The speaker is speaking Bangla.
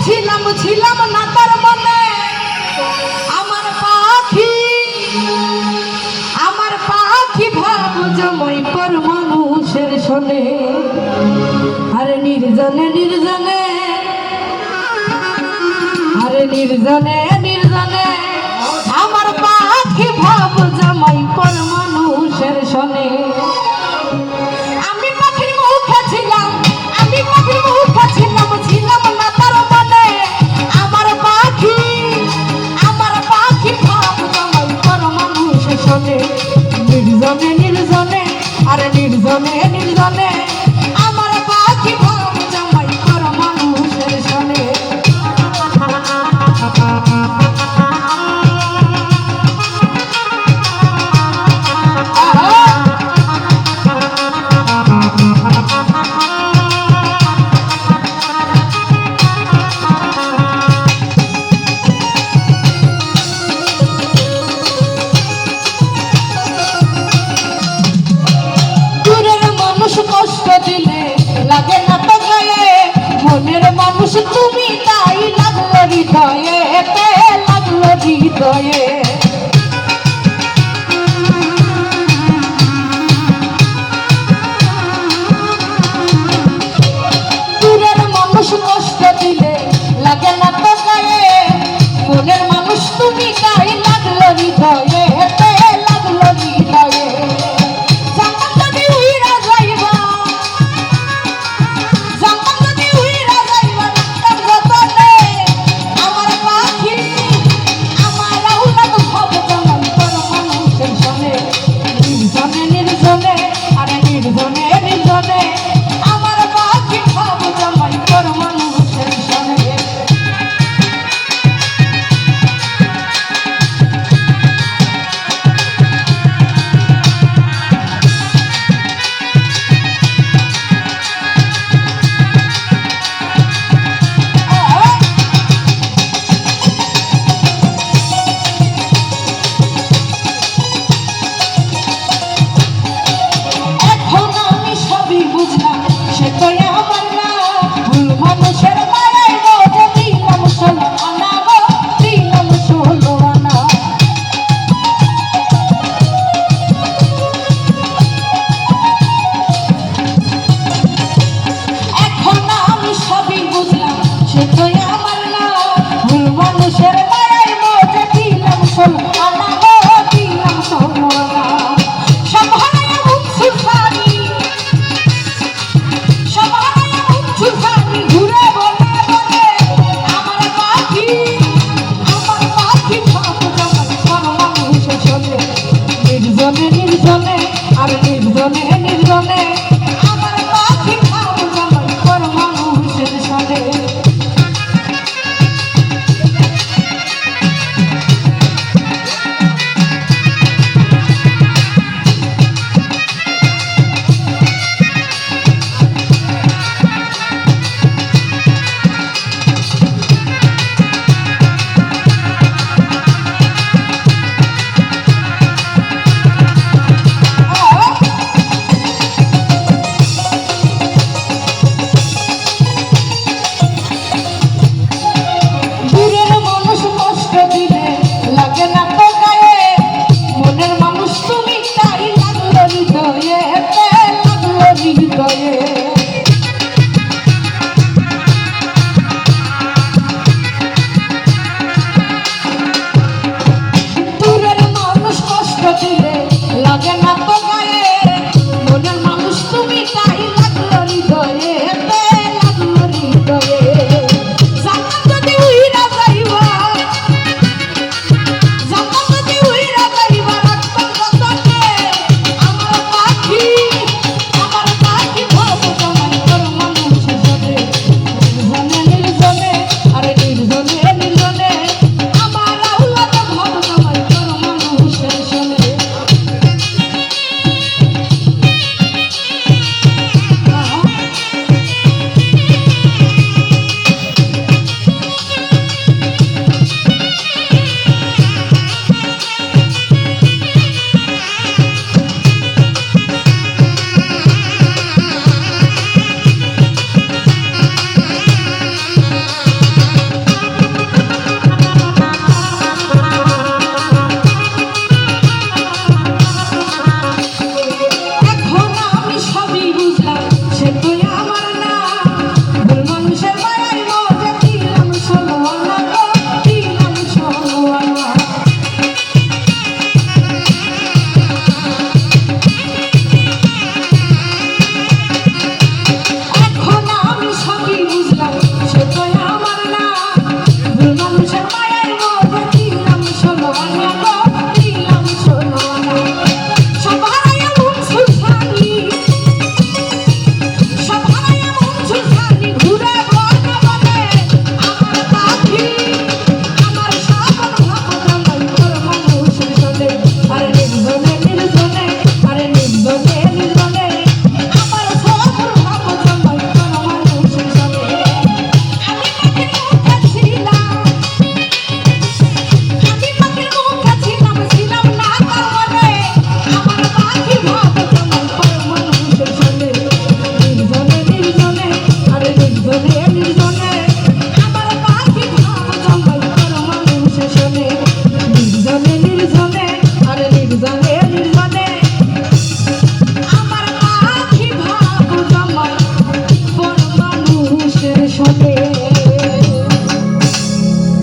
ছিলাম না তার মনে আমার পাখি ভাব জমাই পর মানুষের শোনে আরে নির্জনে নির্জনে আরে নির্জনে নির্জনে আমার পাখি ভাব জমাই পর মানুষের শোনে আমি পাখির মুখে ছিলাম ছিলাম না তার মনে আমার পাখি ভাব জমাই পর মানুষের শোনে নির্জনে নির্জনে আরে নির্জনে নির্জনে আমার পাখি ভাব জমাই পর মানুষের শোনে কষ্ট দিলে লাগে না তো গায়ে মনের মানুষ তুমি তাই লাগলো হৃদয়ে লাগলো হৃদয়ে দূরের মানুষ কষ্ট দিলে লাগে না তো গায়ে মনের মানুষ তুমি তাই লাগলো হৃদয়ে লাগলো হৃদয়ে নির্জনে আর নির্জনে নির্জনে আমার পাখি ভাব জমাই পর মানুষের শোনে হৃদয়ে